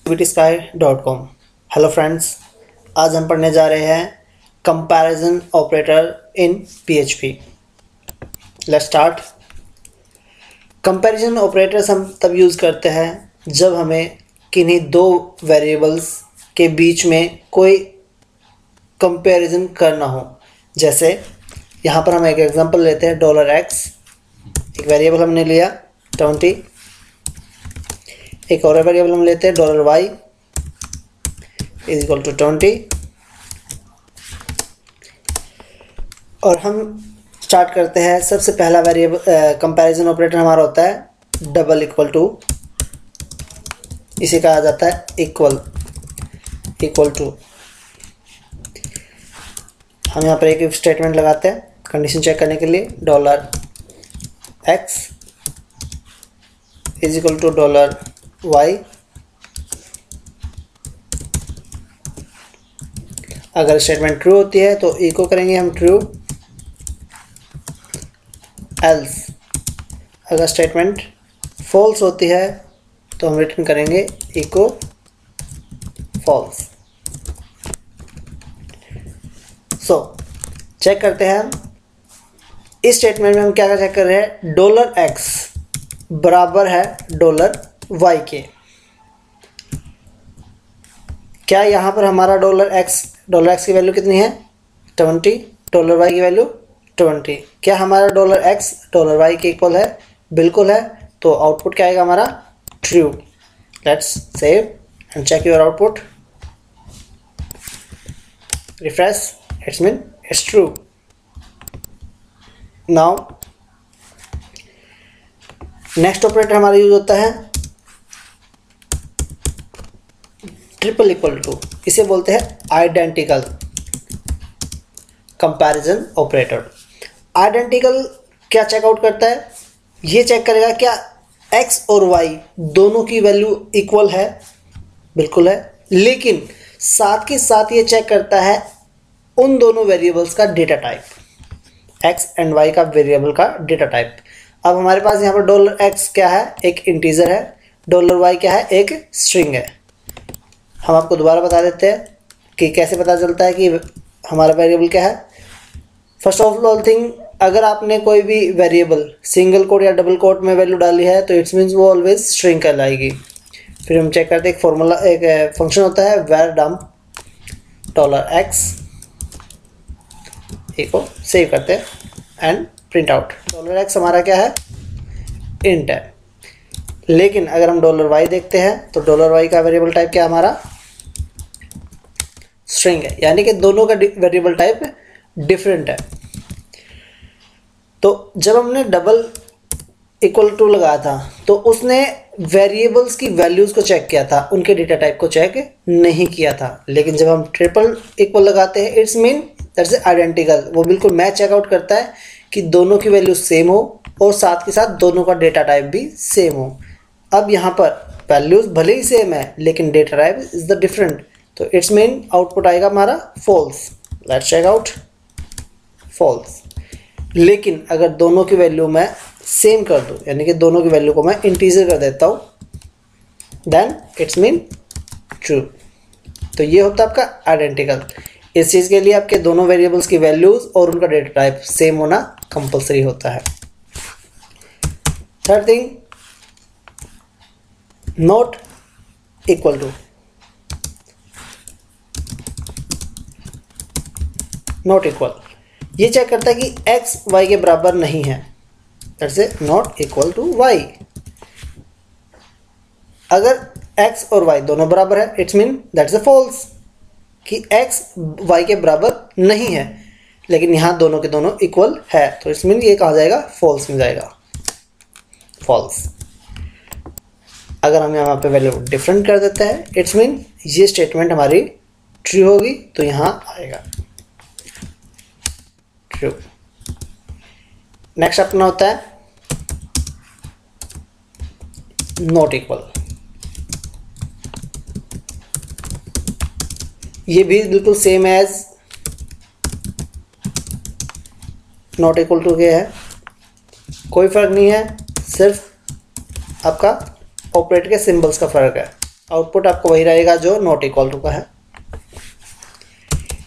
activitysky.com। Hello friends, आज हम पढ़ने जा रहे हैं comparison operator in PHP। Let's start. Comparison operators हम तब यूज़ करते हैं जब हमें किन्हीं दो वेरिएबल्स के बीच में कोई कंपैरिजन करना हो। जैसे यहाँ पर हम एक एग्जांपल लेते हैं $x, एक वेरिएबल हमने लिया 20, एक और वेरिएबल हम लेते हैं $y इज इक्वल टू 20, और हम स्टार्ट करते हैं। सबसे पहला वेरिएबल कंपैरिजन ऑपरेटर हमारा होता है डबल इक्वल टू, इसे कहा जाता है इक्वल टू। हम यहाँ पर एक इफ स्टेटमेंट लगाते हैं कंडीशन चेक करने के लिए। $x is equal to $y। अगर स्टेटमेंट ट्रू होती है तो इको करेंगे हम ट्रू, एल्स अगर स्टेटमेंट फॉल्स होती है तो हम रिटर्न करेंगे इको फॉल्स। सो चेक करते हैं हम इस स्टेटमेंट में हम क्या चेक कर रहे हैं। $x बराबर है $y के। क्या यहाँ पर हमारा $x की वैल्यू कितनी है 20, $y की वैल्यू 20। क्या हमारा $x $y के इक्वल है? बिल्कुल है। तो आउटपुट क्या आएगा हमारा? True. Let's save and check your output. Refresh, it's mean it's true. Now next operator हमारा यूज होता है ट्रिपल इक्वल टू। इसे बोलते हैं आइडेंटिकल कंपैरिजन ऑपरेटर। आइडेंटिकल क्या चेकआउट करता है? ये चेक करेगा क्या x और y दोनों की वैल्यू इक्वल है। बिल्कुल है। लेकिन साथ के साथ ये चेक करता है उन दोनों वेरिएबल्स का data type, x and y का वेरिएबल का डेटा टाइप। अब हमारे पास यहाँ पर $x क्या है? एक इंटीजर है। $y क्या है? एक स्ट्रिंग है। हम आपको दोबारा बता देते हैं कि कैसे पता चलता है कि हमारा वेरिएबल क्या है। फर्स्ट ऑफ ऑल थिंग, अगर आपने कोई भी वेरिएबल सिंगल कोट या डबल कोट में वैल्यू डाली है तो इट्स मीन्स वो ऑलवेज स्ट्रिंग कहलाएगी। फिर हम चेक करते हैं, एक फॉर्मूला, एक फंक्शन होता है var dump $x, को सेव करते हैं एंड प्रिंट आउट। $x हमारा क्या है? इंट है। लेकिन अगर हम $y देखते हैं तो $y का वेरिएबल टाइप क्या हमारा? स्ट्रिंग है। यानी कि दोनों का वेरिएबल टाइप डिफरेंट है। तो जब हमने डबल इक्वल टू लगाया था तो उसने वेरिएबल्स की वैल्यूज को चेक किया था, उनके डेटा टाइप को चेक नहीं किया था। लेकिन जब हम ट्रिपल इक्वल लगाते हैं इट्स मीन दैट्स आइडेंटिकल। वो बिल्कुल मैच चेकआउट करता है कि दोनों की वैल्यू सेम हो और साथ के साथ दोनों का डेटा टाइप भी सेम हो। अब यहाँ पर वैल्यूज भले ही सेम है लेकिन data type is the different, तो इट्स मीन आउटपुट आएगा हमारा false. Let's check out, false. लेकिन अगर दोनों की वैल्यू मैं सेम कर दूं, यानी कि दोनों की वैल्यू को मैं इंटीजर कर देता हूं, देन इट्स मीन ट्रू। तो ये होता है आपका आइडेंटिकल। इस चीज़ के लिए आपके दोनों वेरिएबल्स की वैल्यूज और उनका डेटा टाइप सेम होना कंपलसरी होता है। Third thing, not equal to. Not equal ये चेक करता है कि x y के बराबर नहीं है। That's a not equal to y। अगर x और y दोनों बराबर है it's mean that's a false, कि x y के बराबर नहीं है। लेकिन यहाँ दोनों के दोनों इक्वल है तो इट्स मीन ये कहा जाएगा फॉल्स में जाएगा, फॉल्स। अगर हम यहाँ पे वैल्यू डिफरेंट कर देते हैं इट्स मीन ये स्टेटमेंट हमारी ट्रू होगी, तो यहाँ आएगा ट्रू। नेक्स्ट अपना होता है नॉट इक्वल। ये भी बिल्कुल same as not equal to के है, कोई फर्क नहीं है, सिर्फ आपका ऑपरेटर के सिंबल्स का फ़र्क है। आउटपुट आपको वही रहेगा जो नॉट इक्वल टू का है।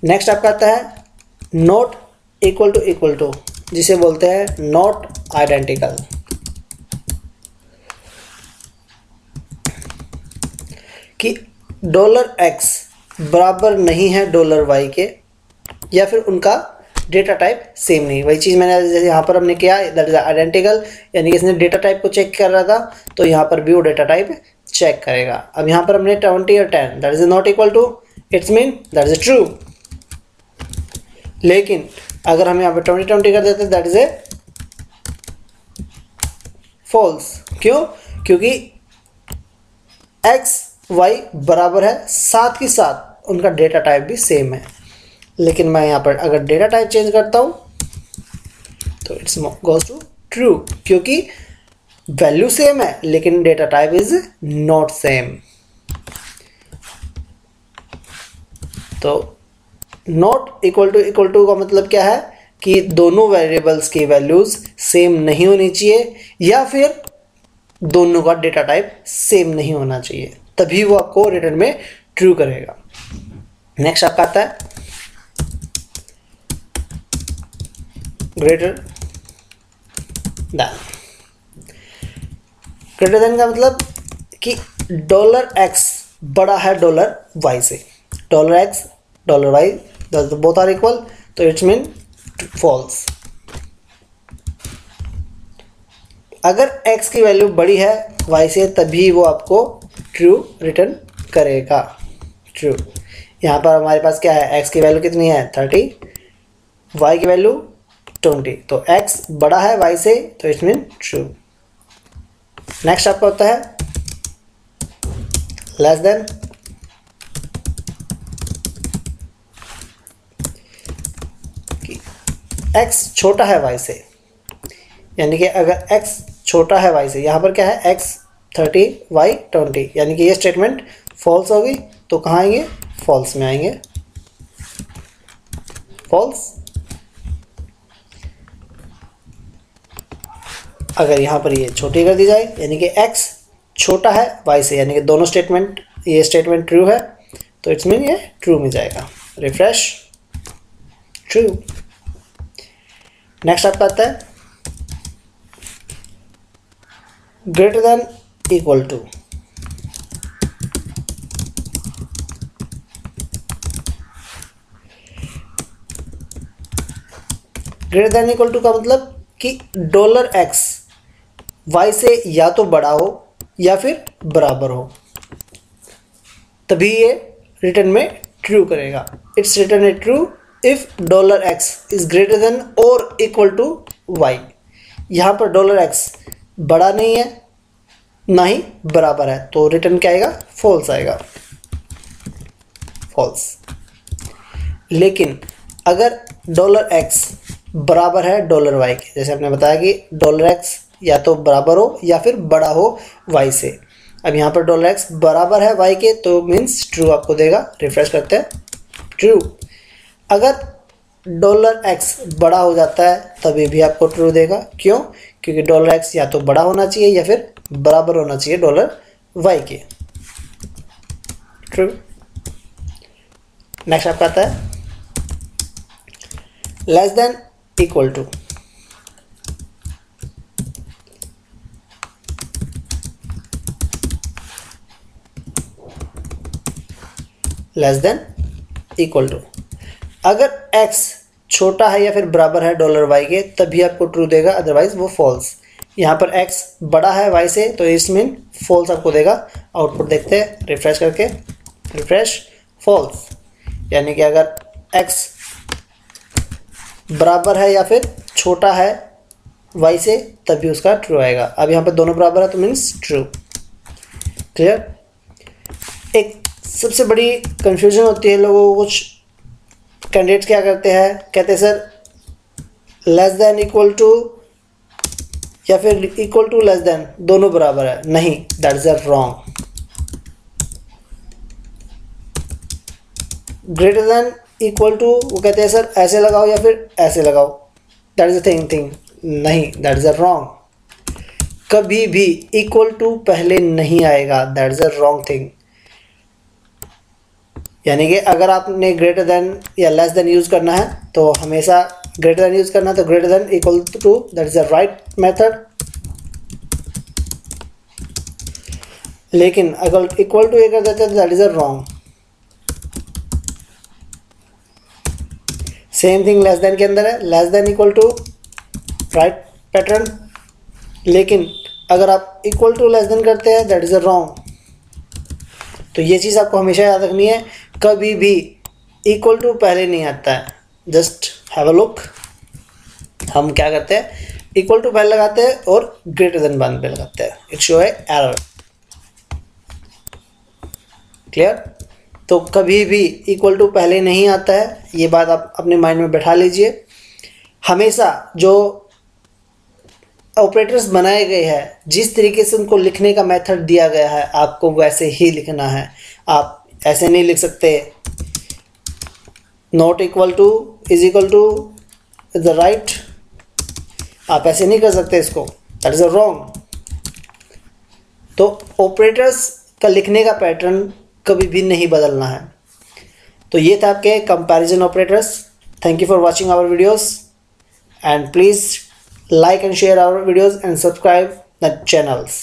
नेक्स्ट आपका आता है नॉट इक्वल टू, जिसे बोलते हैं नॉट आइडेंटिकल। कि $x बराबर नहीं है $y के, या फिर उनका डेटा टाइप सेम नहीं। वही चीज़ मैंने जैसे यहाँ पर हमने किया, दैट इज आइडेंटिकल, यानी कि इसने डेटा टाइप को चेक कर रहा था, तो यहाँ पर भी वो डेटा टाइप चेक करेगा। अब यहाँ पर हमने 20 और 10, that is not equal to, it's mean that is true. लेकिन अगर हम यहाँ पर 20 कर देते दैट इज ए फॉल्स। क्यों? क्योंकि x y बराबर है, साथ ही साथ उनका डेटा टाइप भी सेम है। लेकिन मैं यहाँ पर अगर डेटा टाइप चेंज करता हूँ तो इट्स गोज टू ट्रू, क्योंकि वैल्यू सेम है लेकिन data type is not same. तो नॉट इक्वल टू का मतलब क्या है कि दोनों वेरिएबल्स की वैल्यूज सेम नहीं होनी चाहिए, या फिर दोनों का डेटा टाइप सेम नहीं होना चाहिए, तभी वो आपको रिटर्न में ट्रू करेगा। नेक्स्ट आपका आता है ग्रेटर देन का मतलब कि $x बड़ा है $y से। $x $y both are equal, तो इट्स मीन फॉल्स। अगर x की वैल्यू बड़ी है y से तभी वो आपको ट्रू रिटर्न करेगा, ट्रू। यहाँ पर हमारे पास क्या है, x की वैल्यू कितनी है 30, y की वैल्यू 20, तो x बड़ा है y से, तो इट्स मीन ट्रू। नेक्स्ट आपका होता है लेस देन, x छोटा है y से, यानी कि अगर x छोटा है y से, यहाँ पर क्या है x 30 y 20, यानी कि ये स्टेटमेंट फॉल्स होगी। तो कहाँ आएंगे, फॉल्स में आएंगे, फॉल्स। अगर यहाँ पर ये छोटी कर दी जाए, यानी कि x छोटा है y से, यानी कि दोनों स्टेटमेंट, ये स्टेटमेंट ट्रू है, तो इट्स मीन ये ट्रू में जाएगा। Refresh, true. नेक्स्ट आपका आता है greater than equal to. Greater than equal to का मतलब कि $x y से या तो बड़ा हो या फिर बराबर हो, तभी ये रिटर्न में ट्रू करेगा। It's return A true if $x is greater than और इक्वल टू y। यहाँ पर $x बड़ा नहीं है ना ही बराबर है, तो रिटर्न क्या आएगा, फॉल्स आएगा, फॉल्स। लेकिन अगर $x बराबर है $y के, जैसे आपने बताया कि $x या तो बराबर हो या फिर बड़ा हो y से। अब यहाँ पर $x बराबर है y के, तो मीन्स ट्रू आपको देगा। रिफ्रेश करते हैं, ट्रू। अगर $x बड़ा हो जाता है तभी भी आपको ट्रू देगा। क्यों? क्योंकि $x या तो बड़ा होना चाहिए या फिर बराबर होना चाहिए $y के, ट्रू। नेक्स्ट आपका आता है less than equal to. Less than equal to, अगर x छोटा है या फिर बराबर है $y के तभी आपको ट्रू देगा, अदरवाइज वो फॉल्स। यहाँ पर x बड़ा है y से, तो इस मीन फॉल्स आपको देगा। आउटपुट देखते हैं रिफ्रेश करके, रिफ्रेश, फॉल्स। यानी कि अगर x बराबर है या फिर छोटा है y से तभी उसका ट्रू आएगा। अब यहाँ पर दोनों बराबर है तो मीन्स ट्रू। क्लियर? एक सबसे बड़ी कंफ्यूजन होती है लोगों को, कुछ कैंडिडेट्स क्या करते हैं, कहते हैं sir less than equal to या फिर इक्वल टू लेस देन दोनों बराबर है। नहीं, that is wrong. Greater than equal to वो कहते हैं सर ऐसे लगाओ या फिर ऐसे लगाओ, दैट इज अ थिंग। नहीं, दैट इज रॉन्ग। कभी भी इक्वल टू पहले नहीं आएगा, that is a wrong thing. यानी कि अगर आपने ग्रेटर देन या लेस देन यूज़ करना है तो हमेशा ग्रेटर देन यूज़ करना है, तो greater than equal to, that is the right method. लेकिन अगर इक्वल टू ए कर देते हैं तो that is a wrong. Same thing less than के अंदर है, less than equal to right pattern, लेकिन अगर आप इक्वल टू लेस देन करते हैं दैट इज़ अ रॉन्ग। तो ये चीज़ आपको हमेशा याद रखनी है, कभी भी इक्वल टू पहले नहीं आता है। जस्ट हैव अ लुक, हम क्या करते हैं, इक्वल टू पहले लगाते हैं और ग्रेटर देन बाद पे लगाते हैं, इट शो है एरर। क्लियर? तो कभी भी इक्वल टू पहले नहीं आता है, ये बात आप अपने माइंड में बैठा लीजिए। हमेशा जो ऑपरेटर्स बनाए गए हैं, जिस तरीके से उनको लिखने का मेथड दिया गया है, आपको वैसे ही लिखना है। आप ऐसे नहीं लिख सकते not equal to is equal to the right, आप ऐसे नहीं कर सकते इसको, दैट इज अ रॉन्ग। तो ऑपरेटर्स का लिखने का पैटर्न कभी भी नहीं बदलना है। तो ये था आपके comparison operators. Thank you for watching our videos and please like and share our videos and subscribe the channels.